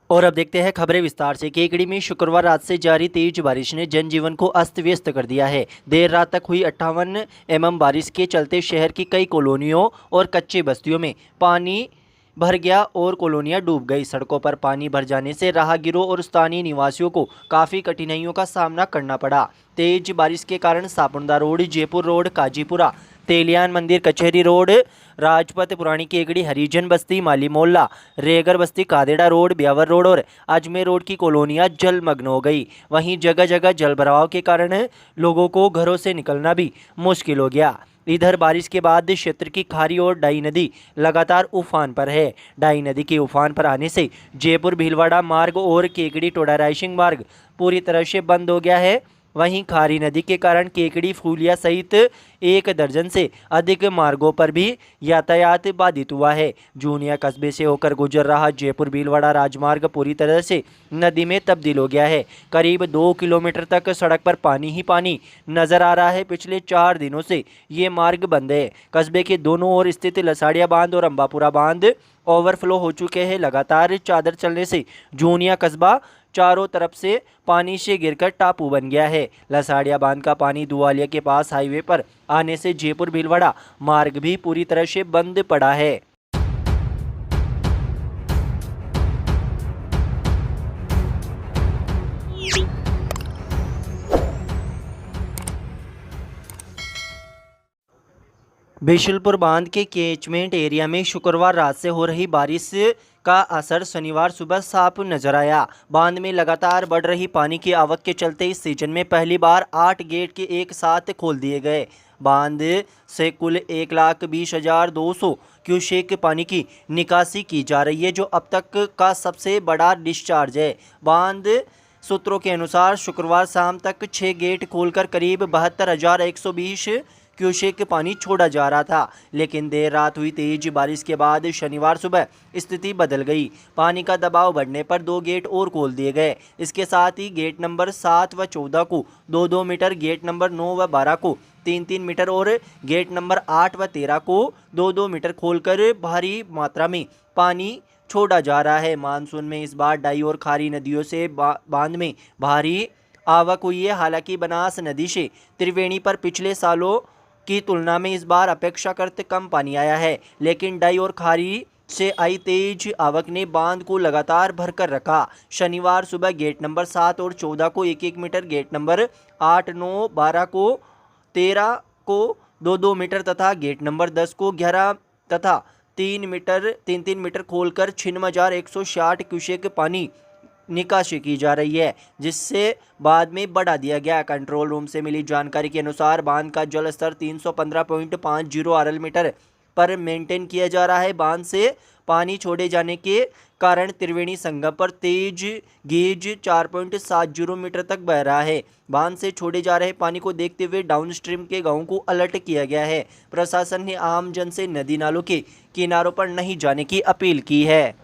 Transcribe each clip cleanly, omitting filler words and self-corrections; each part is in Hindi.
और अब देखते हैं खबरें विस्तार से। केकड़ी में शुक्रवार रात से जारी तेज बारिश ने जनजीवन को अस्त व्यस्त कर दिया है। देर रात तक हुई 58 बारिश के चलते शहर की कई कॉलोनियों और कच्ची बस्तियों में पानी भर गया और कॉलोनियां डूब गई। सड़कों पर पानी भर जाने से राहगीरों और स्थानीय निवासियों को काफ़ी कठिनाइयों का सामना करना पड़ा। तेज बारिश के कारण सापुड़ा रोड, जयपुर रोड, काजीपुरा, तेलियान मंदिर, कचहरी रोड, राजपथ, पुरानी केकड़ी, हरिजन बस्ती, माली मोहल्ला, रेगर बस्ती, कादेड़ा रोड, ब्यावर रोड और अजमेर रोड की कॉलोनियां जलमग्न हो गई। वहीं जगह जगह जल भराव के कारण लोगों को घरों से निकलना भी मुश्किल हो गया। इधर बारिश के बाद क्षेत्र की खारी और डाई नदी लगातार उफान पर है। डाई नदी के उफान पर आने से जयपुर भीलवाड़ा मार्ग और केकड़ी टोडा राइशिंग मार्ग पूरी तरह से बंद हो गया है। वहीं खारी नदी के कारण केकड़ी, फूलिया सहित 1 दर्जन से अधिक मार्गों पर भी यातायात बाधित हुआ है। जूनिया कस्बे से होकर गुजर रहा जयपुर भीलवाड़ा राजमार्ग पूरी तरह से नदी में तब्दील हो गया है। करीब 2 किलोमीटर तक सड़क पर पानी ही पानी नजर आ रहा है। पिछले 4 दिनों से ये मार्ग बंद है। कस्बे के दोनों ओर स्थित लसाड़िया बांध और अम्बापुरा बांध ओवरफ्लो हो चुके हैं। लगातार चादर चलने से जूनिया कस्बा चारों तरफ से पानी से घिरकर टापू बन गया है। लसाड़िया बांध का पानी दुआलिया के पास हाईवे पर आने से जयपुर भीलवाड़ा मार्ग भी पूरी तरह से बंद पड़ा है। बिशुलपुर बांध के कैचमेंट एरिया में शुक्रवार रात से हो रही बारिश का असर शनिवार सुबह साफ नजर आया। बांध में लगातार बढ़ रही पानी की आवक के चलते इस सीजन में पहली बार 8 गेट के एक साथ खोल दिए गए। बांध से कुल 1,20,200 क्यूसेक पानी की निकासी की जा रही है, जो अब तक का सबसे बड़ा डिस्चार्ज है। बांध सूत्रों के अनुसार शुक्रवार शाम तक 6 गेट खोलकर करीब 72,120 क्यूसेक पानी छोड़ा जा रहा था, लेकिन देर रात हुई तेज बारिश के बाद शनिवार सुबह स्थिति बदल गई। पानी का दबाव बढ़ने पर 2 गेट और खोल दिए गए। इसके साथ ही गेट नंबर 7 व 14 को 2-2 मीटर, गेट नंबर 9 व 12 को 3-3 मीटर और गेट नंबर 8 व 13 को 2-2 मीटर खोलकर भारी मात्रा में पानी छोड़ा जा रहा है। मानसून में इस बार डाई और खारी नदियों से बांध में भारी आवक हुई है। हालांकि बनास नदी से त्रिवेणी पर पिछले सालों की तुलना में इस बार अपेक्षाकृत कम पानी आया है, लेकिन डाई और खारी से आई तेज आवक ने बांध को लगातार भरकर रखा। शनिवार सुबह गेट नंबर 7 और 14 को 1-1 मीटर, गेट नंबर 8, 9, 12 को 13 को 2-2 मीटर तथा गेट नंबर 10 को 11 तथा 3-3 मीटर खोलकर 6,160 क्यूसेक पानी निकासी की जा रही है, जिससे बाद में बढ़ा दिया गया। कंट्रोल रूम से मिली जानकारी के अनुसार बांध का जल स्तर 315.50 आरएल मीटर पर मेंटेन किया जा रहा है। बांध से पानी छोड़े जाने के कारण त्रिवेणी संगम पर तेज गेज 4.70 मीटर तक बह रहा है। बांध से छोड़े जा रहे पानी को देखते हुए डाउनस्ट्रीम के गांवों को अलर्ट किया गया है। प्रशासन ने आम जन से नदी नालों के किनारों पर नहीं जाने की अपील की है।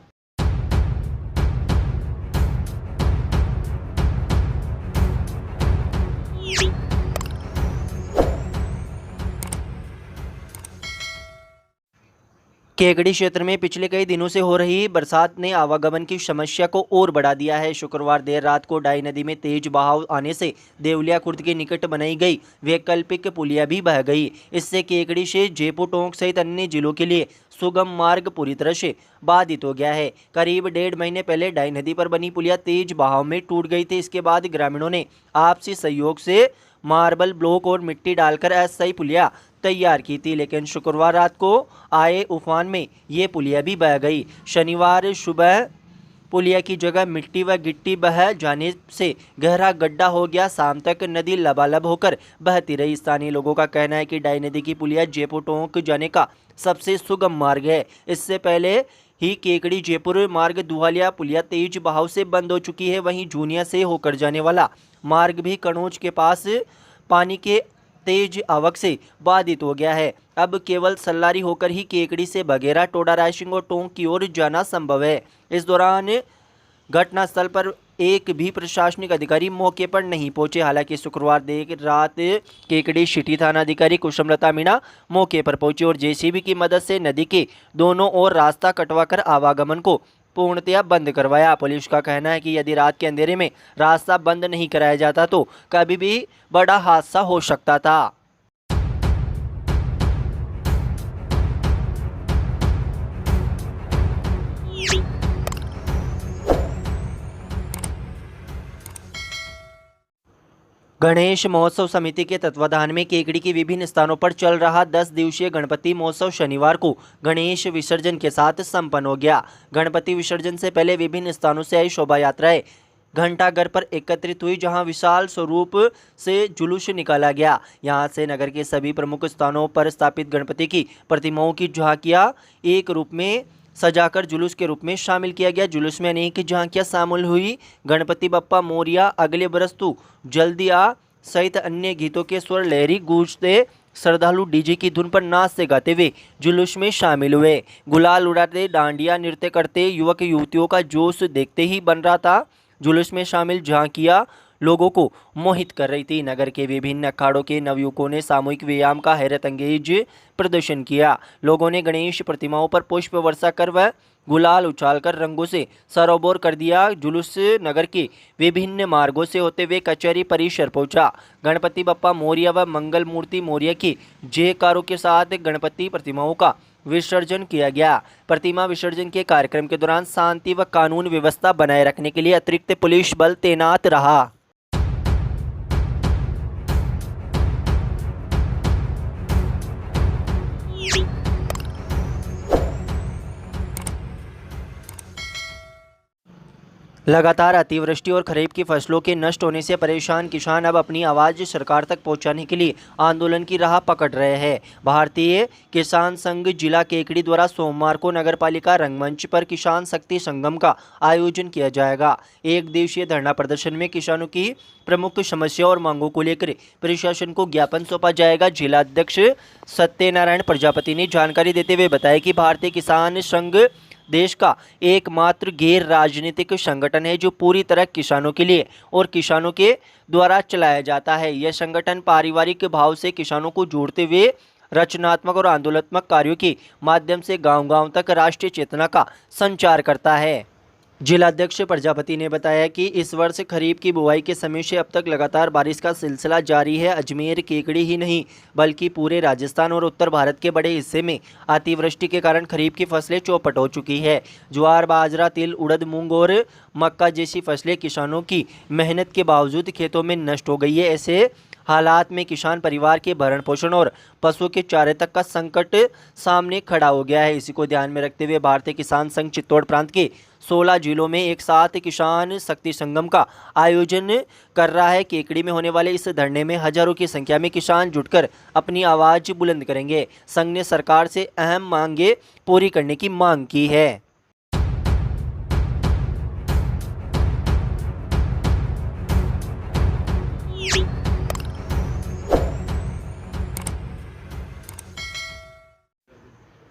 केकड़ी क्षेत्र में पिछले कई दिनों से हो रही बरसात ने आवागमन की समस्या को और बढ़ा दिया है। शुक्रवार देर रात को डाई नदी में तेज बहाव आने से देवलिया खुर्द के निकट बनाई गई वैकल्पिक पुलिया भी बह गई। इससे केकड़ी से जयपुर टोंक सहित अन्य जिलों के लिए सुगम मार्ग पूरी तरह से बाधित हो गया है। करीब 1.5 महीने पहले डाई नदी पर बनी पुलिया तेज बहाव में टूट गई थी। इसके बाद ग्रामीणों ने आपसी सहयोग से मार्बल ब्लॉक और मिट्टी डालकर अस्थायी पुलिया तैयार की थी, लेकिन शुक्रवार रात को आए उफान में ये पुलिया भी बह गई। शनिवार सुबह पुलिया की जगह मिट्टी व गिट्टी बह जाने से गहरा गड्ढा हो गया। शाम तक नदी लबालब होकर बहती रही। स्थानीय लोगों का कहना है कि डाई नदी की पुलिया जयपुर टोंक जाने का सबसे सुगम मार्ग है। इससे पहले ही केकड़ी जयपुर मार्ग दुहालिया पुलिया तेज बहाव से बंद हो चुकी है। वहीं जूनिया से होकर जाने वाला मार्ग भी कनौज के पास पानी के तेज आवक से बाधित हो गया है। अब केवल सल्लारी होकर ही केकड़ी से बघेरा, टोडा राइशिंग और टोंक की ओर जाना संभव है। इस दौरान घटनास्थल पर एक भी प्रशासनिक अधिकारी मौके पर नहीं पहुंचे। हालांकि शुक्रवार देर रात केकड़ी सिटी थाना अधिकारी कुसुमलता मीणा मौके पर पहुंचे और जेसीबी की मदद से नदी के दोनों ओर रास्ता कटवाकर आवागमन को पूर्णतया बंद करवाया। पुलिस का कहना है कि यदि रात के अंधेरे में रास्ता बंद नहीं कराया जाता तो कभी भी बड़ा हादसा हो सकता था। गणेश महोत्सव समिति के तत्वाधान में केकड़ी के विभिन्न स्थानों पर चल रहा 10 दिवसीय गणपति महोत्सव शनिवार को गणेश विसर्जन के साथ संपन्न हो गया। गणपति विसर्जन से पहले विभिन्न स्थानों से आई शोभा यात्राएं घंटाघर पर एकत्रित हुई, जहां विशाल स्वरूप से जुलूस निकाला गया। यहां से नगर के सभी प्रमुख स्थानों पर स्थापित गणपति की प्रतिमाओं की झांकियां एक रूप में सजाकर जुलूस के रूप में शामिल किया गया। जुलूस में अनेक झांकियां शामिल हुई। गणपति बप्पा मोरिया, अगले बरस तू जल्दी आ सहित अन्य गीतों के स्वर लहरी गूंजते श्रद्धालु डीजे की धुन पर नाचते गाते हुए जुलूस में शामिल हुए। गुलाल उड़ाते, डांडिया नृत्य करते युवक युवतियों का जोश देखते ही बन रहा था। जुलूस में शामिल झांकियां लोगों को मोहित कर रही थी। नगर के विभिन्न अखाड़ों के नवयुवकों ने सामूहिक व्यायाम का हैरत अंगेज प्रदर्शन किया। लोगों ने गणेश प्रतिमाओं पर पुष्प वर्षा कर व गुलाल उछालकर रंगों से सरोबोर कर दिया। जुलूस नगर के विभिन्न मार्गों से होते हुए कचहरी परिसर पहुंचा। गणपति बप्पा मोरिया व मंगल मूर्ति मोरिया की जयकारों के साथ गणपति प्रतिमाओं का विसर्जन किया गया। प्रतिमा विसर्जन के कार्यक्रम के दौरान शांति व कानून व्यवस्था बनाए रखने के लिए अतिरिक्त पुलिस बल तैनात रहा। लगातार अतिवृष्टि और खरीफ की फसलों के नष्ट होने से परेशान किसान अब अपनी आवाज़ सरकार तक पहुंचाने के लिए आंदोलन की राह पकड़ रहे हैं। भारतीय किसान संघ जिला केकड़ी द्वारा सोमवार को नगरपालिका रंगमंच पर किसान शक्ति संगम का आयोजन किया जाएगा। एक दिवसीय धरना प्रदर्शन में किसानों की प्रमुख समस्या और मांगों को लेकर प्रशासन को ज्ञापन सौंपा जाएगा। जिला अध्यक्ष सत्यनारायण प्रजापति ने जानकारी देते हुए बताया कि भारतीय किसान संघ देश का एकमात्र गैर राजनीतिक संगठन है जो पूरी तरह किसानों के लिए और किसानों के द्वारा चलाया जाता है। यह संगठन पारिवारिक भाव से किसानों को जोड़ते हुए रचनात्मक और आंदोलनात्मक कार्यों के माध्यम से गांव-गांव तक राष्ट्रीय चेतना का संचार करता है। जिलाध्यक्ष प्रजापति ने बताया कि इस वर्ष खरीफ की बुआई के समय से अब तक लगातार बारिश का सिलसिला जारी है। अजमेर केकड़ी ही नहीं बल्कि पूरे राजस्थान और उत्तर भारत के बड़े हिस्से में अतिवृष्टि के कारण खरीफ की फसलें चौपट हो चुकी है। ज्वार, बाजरा, तिल, उड़द, मूंग और मक्का जैसी फसलें किसानों की मेहनत के बावजूद खेतों में नष्ट हो गई है। ऐसे हालात में किसान परिवार के भरण पोषण और पशुओं के चारे तक का संकट सामने खड़ा हो गया है। इसी को ध्यान में रखते हुए भारतीय किसान संघ चित्तौड़ प्रांत के 16 जिलों में एक साथ किसान शक्ति संगम का आयोजन कर रहा है। केकड़ी में होने वाले इस धरने में हजारों की संख्या में किसान जुटकर अपनी आवाज़ बुलंद करेंगे। संघ ने सरकार से अहम मांगें पूरी करने की मांग की है।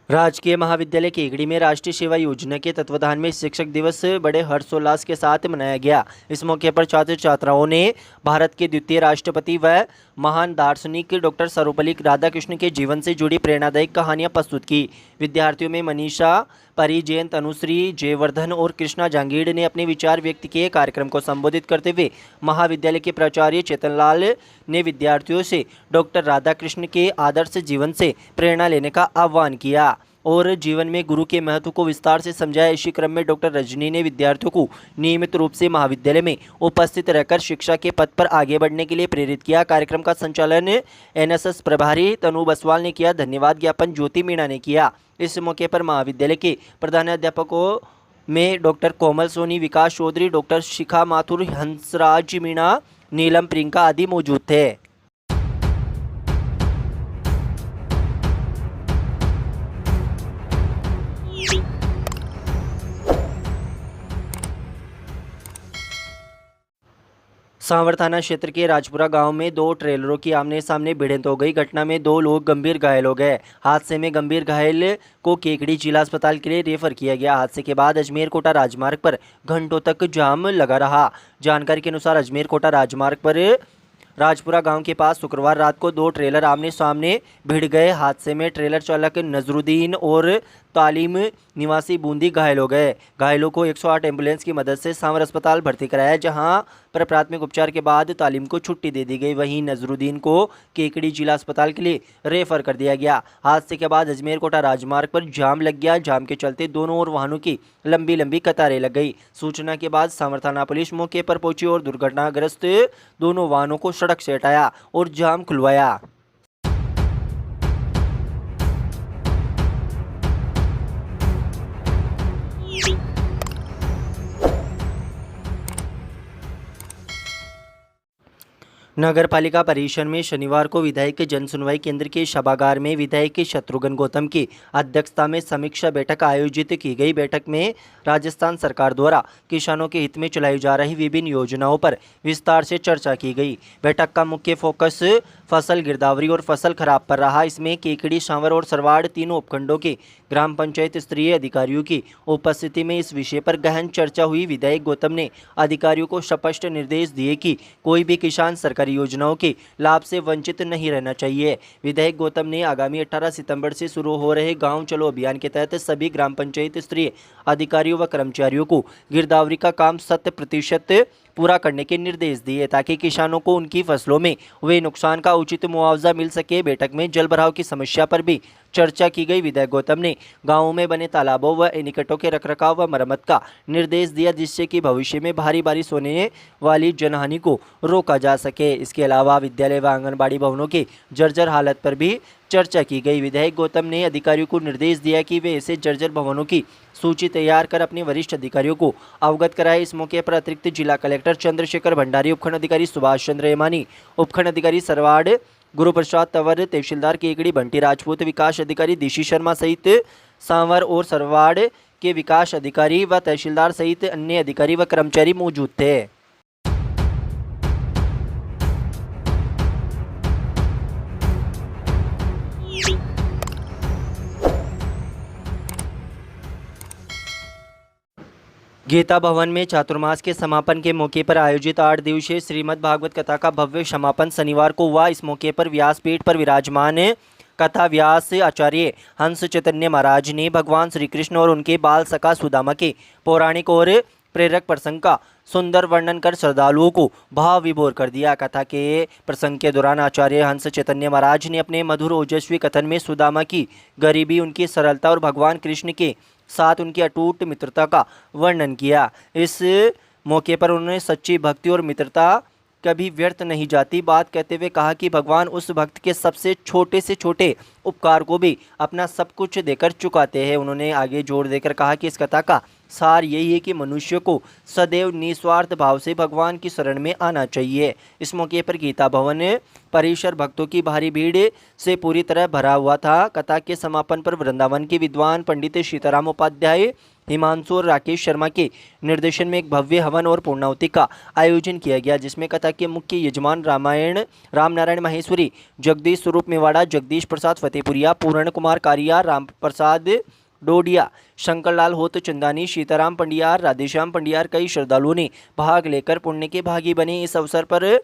राजकीय महाविद्यालय केकड़ी में राष्ट्रीय सेवा योजना के तत्वाधान में शिक्षक दिवस बड़े हर्षोल्लास के साथ मनाया गया। इस मौके पर छात्र छात्राओं ने भारत के द्वितीय राष्ट्रपति व महान दार्शनिक डॉक्टर सर्वपल्ली राधाकृष्ण के जीवन से जुड़ी प्रेरणादायक कहानियां प्रस्तुत की। विद्यार्थियों में मनीषा परी, जयंत, अनुश्री, जयवर्धन और कृष्णा जांगीड़ ने अपने विचार व्यक्त किए। कार्यक्रम को संबोधित करते हुए महाविद्यालय के प्राचार्य चेतनलाल ने विद्यार्थियों से डॉक्टर राधाकृष्ण के आदर्श जीवन से प्रेरणा लेने का आह्वान किया और जीवन में गुरु के महत्व को विस्तार से समझाया। इसी क्रम में डॉक्टर रजनी ने विद्यार्थियों को नियमित रूप से महाविद्यालय में उपस्थित रहकर शिक्षा के पथ पर आगे बढ़ने के लिए प्रेरित किया। कार्यक्रम का संचालन एनएसएस प्रभारी तनु बसवाल ने किया। धन्यवाद ज्ञापन ज्योति मीणा ने किया। इस मौके पर महाविद्यालय के प्रधानाध्यापकों में डॉक्टर कोमल सोनी, विकास चौधरी, डॉक्टर शिखा माथुर, हंसराज मीणा, नीलम प्रियंका आदि मौजूद थे। सांवर थाना क्षेत्र के राजपुरा गांव में 2 ट्रेलरों की आमने सामने भिड़ंत हो गई। घटना में 2 लोग गंभीर घायल हो गए। हादसे में गंभीर घायल को केकड़ी जिला अस्पताल के लिए रेफर किया गया। हादसे के बाद अजमेर कोटा राजमार्ग पर घंटों तक जाम लगा रहा। जानकारी के अनुसार अजमेर कोटा राजमार्ग पर राजपुरा गांव के पास शुक्रवार रात को 2 ट्रेलर आमने सामने भिड़ गए। हादसे में ट्रेलर चालक नजरुद्दीन और तालीम निवासी बूंदी घायल हो गए। घायलों को 108 एम्बुलेंस की मदद से सांवर अस्पताल भर्ती कराया, जहां पर प्राथमिक उपचार के बाद तालीम को छुट्टी दे दी गई। वहीं नजरुद्दीन को केकड़ी जिला अस्पताल के लिए रेफर कर दिया गया। हादसे के बाद अजमेर कोटा राजमार्ग पर जाम लग गया। जाम के चलते दोनों ओर वाहनों की लंबी लंबी कतारें लग गई। सूचना के बाद सांवर थाना पुलिस मौके पर पहुंची और दुर्घटनाग्रस्त दोनों वाहनों को सड़क से हटाया और जाम खुलवाया। नगर पालिका परिसर में शनिवार को विधायक जन सुनवाई केंद्र के सभागार में विधायक शत्रुघ्न गौतम की अध्यक्षता में समीक्षा बैठक आयोजित की गई। बैठक में राजस्थान सरकार द्वारा किसानों के हित में चलाई जा रही विभिन्न योजनाओं पर विस्तार से चर्चा की गई। बैठक का मुख्य फोकस फसल गिरदावरी और फसल खराब पर रहा। इसमें केकड़ी, सांवर और सरवाड़ तीनों उपखंडों के ग्राम पंचायत स्तरीय अधिकारियों की उपस्थिति में इस विषय पर गहन चर्चा हुई। विधायक गौतम ने अधिकारियों को स्पष्ट निर्देश दिए कि कोई भी किसान सरकारी योजनाओं के लाभ से वंचित नहीं रहना चाहिए। विधायक गौतम ने आगामी 18 सितंबर से शुरू हो रहे गांव चलो अभियान के तहत सभी ग्राम पंचायत स्तरीय अधिकारियों व कर्मचारियों को गिरदावरी का काम 100% पूरा करने के निर्देश दिए, ताकि किसानों को उनकी फसलों में हुए नुकसान का उचित मुआवजा मिल सके। बैठक में जल भराव की समस्या पर भी चर्चा की गई। विधायक गौतम ने गांवों में बने तालाबों व एनीकटों के रखरखाव व मरम्मत का निर्देश दिया, जिससे कि भविष्य में भारी बारिश होने वाली जनहानि को रोका जा सके। इसके अलावा विद्यालय व आंगनबाड़ी भवनों की जर्जर हालत पर भी चर्चा की गई। विधायक गौतम ने अधिकारियों को निर्देश दिया कि वे ऐसे जर्जर भवनों की सूची तैयार कर अपने वरिष्ठ अधिकारियों को अवगत कराए। इस मौके पर अतिरिक्त जिला कलेक्टर चंद्रशेखर भंडारी, उपखंड अधिकारी सुभाष चंद्र हेमानी, उपखंड अधिकारी सरवाड़ गुरु प्रसाद तंवर, तहसीलदार केकड़ी बंटी राजपूत, विकास अधिकारी दिशी शर्मा सहित सांवर और सरवाड़ के विकास अधिकारी व तहसीलदार सहित अन्य अधिकारी व कर्मचारी मौजूद थे। गीता भवन में चातुर्मास के समापन के मौके पर आयोजित 8 दिवसीय श्रीमद् भागवत कथा का भव्य समापन शनिवार को हुआ। इस मौके पर व्यासपीठ पर विराजमान कथा व्यास आचार्य हंस चैतन्य महाराज ने भगवान श्री कृष्ण और उनके बाल सखा सुदामा के पौराणिक और प्रेरक प्रसंग का सुंदर वर्णन कर श्रद्धालुओं को भाव विभोर कर दिया। कथा के प्रसंग के दौरान आचार्य हंस चैतन्य महाराज ने अपने मधुर ओजस्वी कथन में सुदामा की गरीबी, उनकी सरलता और भगवान कृष्ण के साथ उनकी अटूट मित्रता का वर्णन किया। इस मौके पर उन्होंने सच्ची भक्ति और मित्रता कभी व्यर्थ नहीं जाती बात कहते हुए कहा कि भगवान उस भक्त के सबसे छोटे से छोटे उपकार को भी अपना सब कुछ देकर चुकाते हैं। उन्होंने आगे जोर देकर कहा कि इस कथा का सार यही है कि मनुष्य को सदैव निस्वार्थ भाव से भगवान की शरण में आना चाहिए। इस मौके पर गीता भवन परिसर भक्तों की भारी भीड़ से पूरी तरह भरा हुआ था। कथा के समापन पर वृंदावन के विद्वान पंडित सीताराम उपाध्याय, हिमांशु और राकेश शर्मा के निर्देशन में एक भव्य हवन और पूर्णाहुति का आयोजन किया गया, जिसमें कथा के मुख्य यजमान रामनारायण माहेश्वरी, जगदीश स्वरूप मेवाड़ा, जगदीश प्रसाद फतेहपुरिया, पूर्ण कुमार कारिया, राम प्रसाद डोडिया, शंकरलाल होत चंदानी, सीताराम पंडियार, राधेश्याम पंडियार कई श्रद्धालुओं ने भाग लेकर पुण्य के भागी बने। इस अवसर पर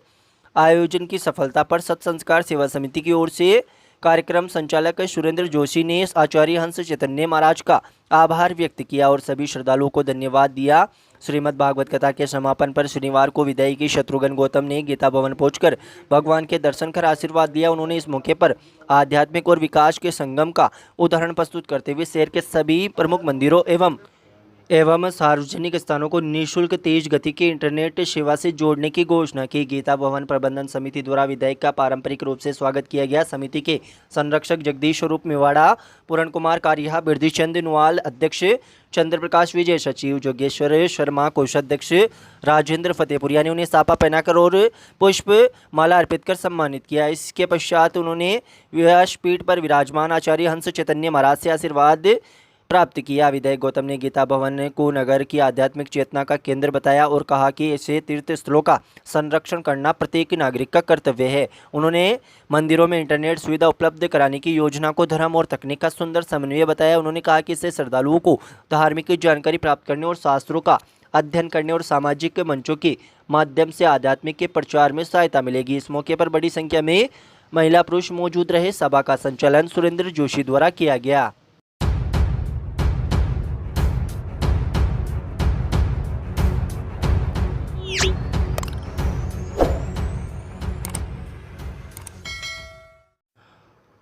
आयोजन की सफलता पर सत्संस्कार सेवा समिति की ओर से कार्यक्रम संचालक सुरेंद्र जोशी ने आचार्य हंस चैतन्य महाराज का आभार व्यक्त किया और सभी श्रद्धालुओं को धन्यवाद दिया। श्रीमद् भागवत कथा के समापन पर शनिवार को विधायक शत्रुघ्न गौतम ने गीता भवन पहुंचकर भगवान के दर्शन कर आशीर्वाद दिया। उन्होंने इस मौके पर आध्यात्मिक और विकास के संगम का उदाहरण प्रस्तुत करते हुए शहर के सभी प्रमुख मंदिरों एवं सार्वजनिक स्थानों को निःशुल्क तेज गति की इंटरनेट सेवा से जोड़ने की घोषणा की। गीता भवन प्रबंधन समिति द्वारा विधायक का पारंपरिक रूप से स्वागत किया गया। समिति के संरक्षक जगदीश स्वरूप मेवाड़ा, पूर्ण कुमार कारिया, बिरदीचंद नुआल अध्यक्ष, चंद्र प्रकाश विजय सचिव, जोगेश्वर शर्मा कोषाध्यक्ष, राजेंद्र फतेहपुरिया ने उन्हें साफा पहनाकर और पुष्प माला अर्पित कर सम्मानित किया। इसके पश्चात उन्होंने व्यासपीठ पर विराजमान आचार्य हंस चैतन्य महाराज से आशीर्वाद प्राप्त किया। विधायक गौतम ने गीता भवन को नगर की आध्यात्मिक चेतना का केंद्र बताया और कहा कि ऐसे तीर्थ स्थलों का संरक्षण करना प्रत्येक नागरिक का कर्तव्य है। उन्होंने मंदिरों में इंटरनेट सुविधा उपलब्ध कराने की योजना को धर्म और तकनीक का सुंदर समन्वय बताया। उन्होंने कहा कि इससे श्रद्धालुओं को धार्मिक जानकारी प्राप्त करने और शास्त्रों का अध्ययन करने और सामाजिक मंचों के माध्यम से आध्यात्मिक के प्रचार में सहायता मिलेगी। इस मौके पर बड़ी संख्या में महिला पुरुष मौजूद रहे। सभा का संचालन सुरेंद्र जोशी द्वारा किया गया।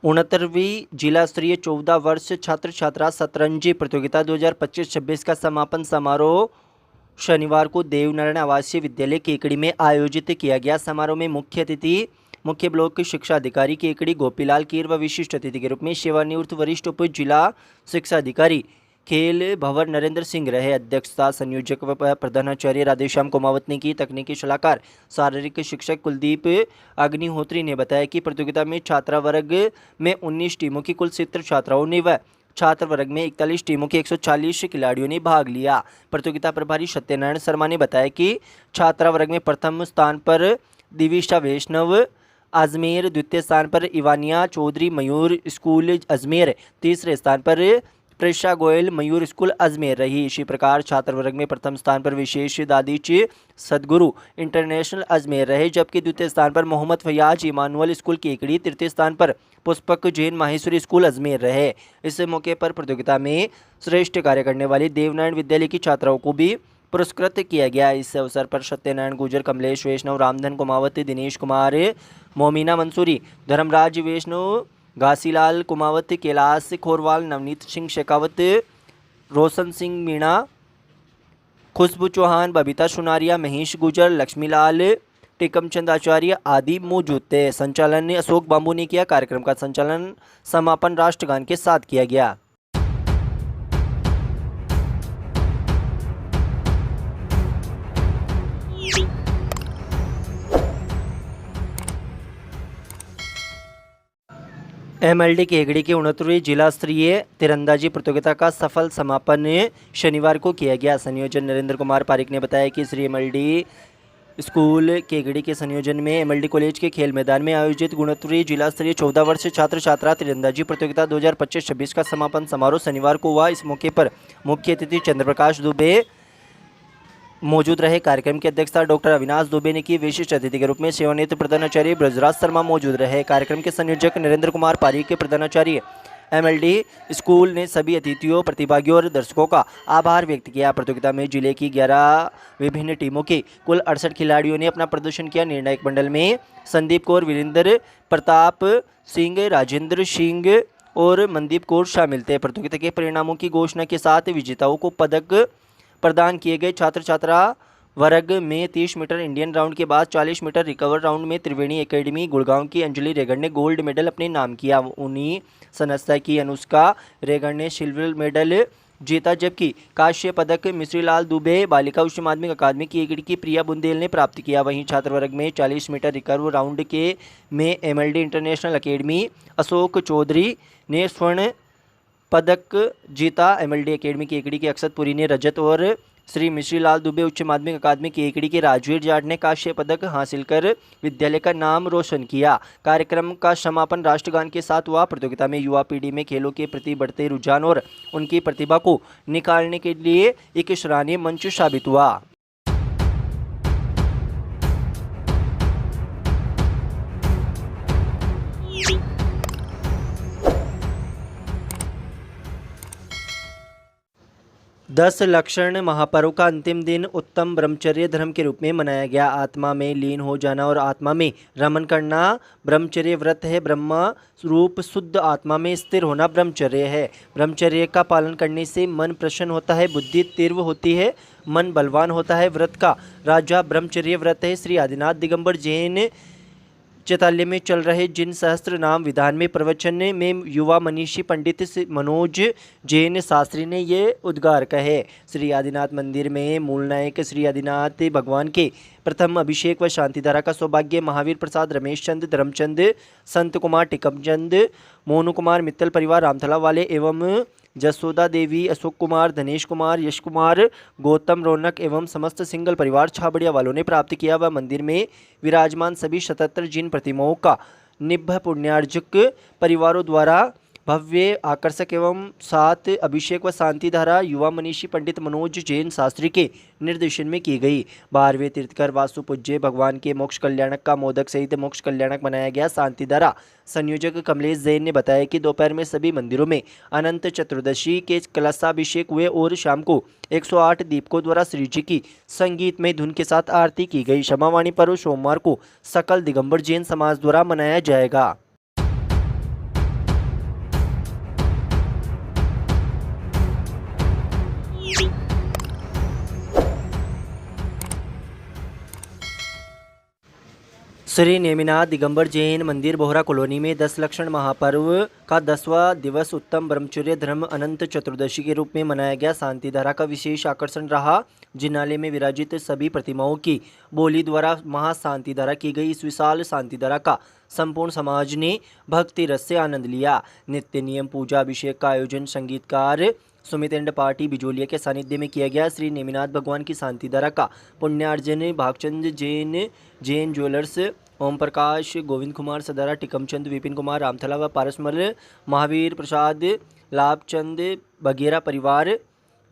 69वीं जिला स्तरीय 14 वर्ष छात्र छात्रा शतरंजी प्रतियोगिता 2025-26 का समापन समारोह शनिवार को देवनारायण आवासीय विद्यालय केकड़ी में आयोजित किया गया। समारोह में मुख्य अतिथि मुख्य ब्लॉक शिक्षा अधिकारी केकड़ी गोपीलाल कीर व विशिष्ट अतिथि के रूप में सेवानिवृत्त वरिष्ठ उप जिला शिक्षा अधिकारी खेल भंवर नरेंद्र सिंह रहे। अध्यक्षता संयोजक व प्रधानाचार्य राधेश्याम कुमावत ने की। तकनीकी सलाहकार शारीरिक शिक्षक कुलदीप अग्निहोत्री ने बताया कि प्रतियोगिता में छात्रा वर्ग में 19 टीमों की कुल 70 छात्राओं ने व छात्र वर्ग में 41 टीमों के 140 खिलाड़ियों ने भाग लिया। प्रतियोगिता प्रभारी सत्यनारायण शर्मा ने बताया कि छात्रा वर्ग में प्रथम स्थान पर दिविशा वैष्णव अजमेर, द्वितीय स्थान पर इवानिया चौधरी मयूर स्कूल अजमेर, तीसरे स्थान पर प्रेषा गोयल मयूर स्कूल अजमेर रही। इसी प्रकार छात्र वर्ग में प्रथम स्थान पर विशेष दादीच सदगुरु इंटरनेशनल अजमेर रहे, जबकि द्वितीय स्थान पर मोहम्मद फयाज इमानुअल स्कूल केकड़ी, तृतीय स्थान पर पुष्पक जैन माहेश्वरी स्कूल अजमेर रहे। इस मौके पर प्रतियोगिता में श्रेष्ठ कार्य करने वाली देवनारायण विद्यालय की छात्राओं को भी पुरस्कृत किया गया। इस अवसर पर सत्यनारायण गुजर, कमलेश वैष्णव, रामधन कुमावत, दिनेश कुमार, मोमिना मंसूरी, धर्मराज वैष्णव, घासीलाल कुमावत, कैलाश खोरवाल, नवनीत सिंह शेखावत, रोशन सिंह मीणा, खुशबू चौहान, बबीता सुनारिया, महेश गुजर, लक्ष्मीलाल टेकमचंद आचार्य आदि मौजूद थे। संचालन अशोक बांबू ने किया। कार्यक्रम का संचालन समापन राष्ट्रगान के साथ किया गया। एमएलडी केकड़ी की 69वीं जिला स्तरीय तीरंदाजी प्रतियोगिता का सफल समापन शनिवार को किया गया। संयोजन नरेंद्र कुमार पारिक ने बताया कि श्री एमएलडी स्कूल केकड़ी के संयोजन में एमएलडी कॉलेज के खेल मैदान में आयोजित 69वीं जिला स्तरीय 14 वर्ष छात्र छात्रा तीरंदाजी प्रतियोगिता 2025-26 का समापन समारोह शनिवार को हुआ। इस मौके पर मुख्य अतिथि चंद्रप्रकाश दुबे मौजूद रहे। कार्यक्रम की अध्यक्षता डॉक्टर अविनाश दुबे ने की। विशिष्ट अतिथि के रूप में सेवानिवृत्त प्रधानाचार्य ब्रजराज शर्मा मौजूद रहे। कार्यक्रम के संयोजक नरेंद्र कुमार पारिक के प्रधानाचार्य एमएलडी स्कूल ने सभी अतिथियों, प्रतिभागियों और दर्शकों का आभार व्यक्त किया। प्रतियोगिता में जिले की 11 विभिन्न टीमों के कुल 68 खिलाड़ियों ने अपना प्रदर्शन किया। निर्णायक मंडल में संदीप कौर, वीरेंद्र प्रताप सिंह, राजेंद्र सिंह और मनदीप कौर शामिल थे। प्रतियोगिता के परिणामों की घोषणा के साथ विजेताओं को पदक प्रदान किए गए। छात्र छात्रा वर्ग में 30 मीटर इंडियन राउंड के बाद 40 मीटर रिकवर राउंड में त्रिवेणी एकेडमी गुड़गांव की अंजलि रेगड़ ने गोल्ड मेडल अपने नाम किया। उन्हीं संस्था की अनुष्का रेगड़ ने सिल्वर मेडल जीता, जबकि कांस्य पदक मिश्रीलाल दुबे बालिका उच्च माध्यमिक अकादमी की केकड़ी की प्रिया बुंदेल ने प्राप्त किया। वहीं छात्र वर्ग में 40 मीटर रिकर्व राउंड के में MLD international academy Ashok Chaudhary ने स्वर्ण पदक जीता। एमएलडी एकेडमी केकड़ी के अक्षतपुरी ने रजत और श्री मिश्रीलाल दुबे उच्च माध्यमिक अकादमी केकड़ी के राजवीर जाट ने कांस्य पदक हासिल कर विद्यालय का नाम रोशन किया। कार्यक्रम का समापन राष्ट्रगान के साथ हुआ। प्रतियोगिता में युवा पीढ़ी में खेलों के प्रति बढ़ते रुझान और उनकी प्रतिभा को निकालने के लिए एक सराहनीय मंच साबित हुआ। दस लक्षण महापर्व का अंतिम दिन उत्तम ब्रह्मचर्य धर्म के रूप में मनाया गया। आत्मा में लीन हो जाना और आत्मा में रमन करना ब्रह्मचर्य व्रत है। ब्रह्म रूप शुद्ध आत्मा में स्थिर होना ब्रह्मचर्य है। ब्रह्मचर्य का पालन करने से मन प्रसन्न होता है, बुद्धि तीव्र होती है, मन बलवान होता है। व्रत का राजा ब्रह्मचर्य व्रत है। श्री आदिनाथ दिगंबर जैन चैताल्य में चल रहे जिन सहस्त्र नाम विधान में प्रवचन में युवा मनीषी पंडित मनोज जैन शास्त्री ने ये उद्गार कहे। श्री आदिनाथ मंदिर में मूल नायक श्री आदिनाथ भगवान के प्रथम अभिषेक व शांतिधारा का सौभाग्य महावीर प्रसाद, रमेश चंद, धर्मचंद, संत कुमार, टिकमचंद, मोनू कुमार, मित्तल परिवार, रामथला वाले एवं जसोदा देवी, अशोक कुमार, धनेश कुमार, यश कुमार, गौतम, रौनक एवं समस्त सिंगल परिवार छाबड़िया वालों ने प्राप्त किया। वह मंदिर में विराजमान सभी 77 जिन प्रतिमाओं का निभ्य पुण्यार्जक परिवारों द्वारा भव्य, आकर्षक एवं सात अभिषेक व शांतिधारा युवा मनीषी पंडित मनोज जैन शास्त्री के निर्देशन में की गई। 12वें तीर्थकर वास्तु पूज्य भगवान के मोक्ष कल्याणक का मोदक सहित मोक्ष कल्याणक बनाया गया। शांतिधारा संयोजक कमलेश जैन ने बताया कि दोपहर में सभी मंदिरों में अनंत चतुर्दशी के कलशाभिषेक हुए और शाम को 108 दीपकों द्वारा श्री जी की संगीतमय धुन के साथ आरती की गई। क्षमावाणी पर्व सोमवार को सकल दिगंबर जैन समाज द्वारा मनाया जाएगा। श्री नेमिनाथ दिगंबर जैन मंदिर बोहरा कॉलोनी में 10 लक्षण महापर्व का 10वां दिवस उत्तम ब्रह्मचर्य धर्म अनंत चतुर्दशी के रूप में मनाया गया। शांतिधारा का विशेष आकर्षण रहा। जिनालय में विराजित सभी प्रतिमाओं की बोली द्वारा महाशांतिधारा की गई। इस विशाल शांतिधारा का संपूर्ण समाज ने भक्ति रस से आनंद लिया। नित्य नियम पूजा अभिषेक का आयोजन संगीतकार सुमितेंद्र पार्टी बिजोलिया के सानिध्य में किया गया। श्री नेमिनाथ भगवान की शांतिधारा का पुण्यार्जन भागचंद जैन ज्वेलर्स, ओम प्रकाश, गोविंद कुमार सदारा, टिकमचंद, विपिन कुमार रामथला व पारसमल, महावीर प्रसाद, लाभचंद बघेरा परिवार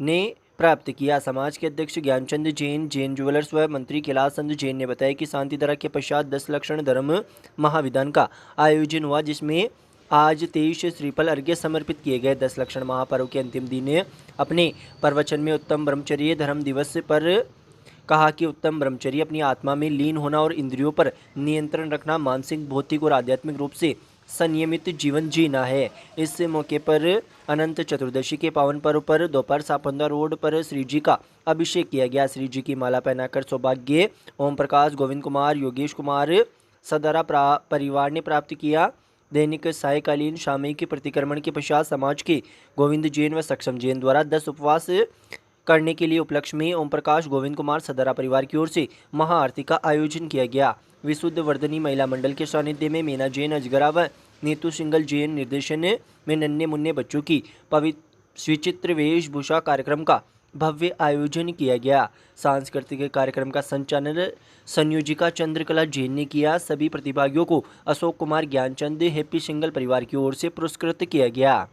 ने प्राप्त किया। समाज के अध्यक्ष ज्ञानचंद जैन ज्वेलर्स व मंत्री कैलाश चंद जैन ने बताया कि शांतिधारा के पश्चात 10 लक्षण धर्म महाविधान का आयोजन हुआ, जिसमें आज 23 श्रीफल अर्घ्य समर्पित किए गए। 10 लक्षण महापर्व के अंतिम दिन अपने प्रवचन में उत्तम ब्रह्मचर्य धर्म दिवस पर कहा कि उत्तम ब्रह्मचर्य अपनी आत्मा में लीन होना और इंद्रियों पर नियंत्रण रखना, मानसिक, भौतिक और आध्यात्मिक रूप से संयमित जीवन जीना है। इस मौके पर अनंत चतुर्दशी के पावन पर्व पर दोपहर सापंदा रोड पर श्री जी का अभिषेक किया गया। श्री जी की माला पहनाकर सौभाग्य ओम प्रकाश, गोविंद कुमार, योगेश कुमार सदारा परिवार ने प्राप्त किया। दैनिक सायकालीन सामयिक प्रतिक्रमण के पश्चात समाज के गोविंद जैन व सक्षम जैन द्वारा 10 उपवास करने के लिए उपलक्ष्य में ओम प्रकाश, गोविंद कुमार सदारा परिवार की ओर से महाआरती का आयोजन किया गया। विशुद्ध वर्धनी महिला मंडल के सानिध्य में मीना जैन अजगरा व नीतू सिंगल जैन निर्देशन में नन्हे मुन्ने बच्चों की पवित्र विचित्र वेशभूषा कार्यक्रम का भव्य आयोजन किया गया। सांस्कृतिक कार्यक्रम का संचालन संयोजिका चंद्रकला जैन ने किया। सभी प्रतिभागियों को अशोक कुमार ज्ञानचंद हैप्पी सिंगल परिवार की ओर से पुरस्कृत किया गया।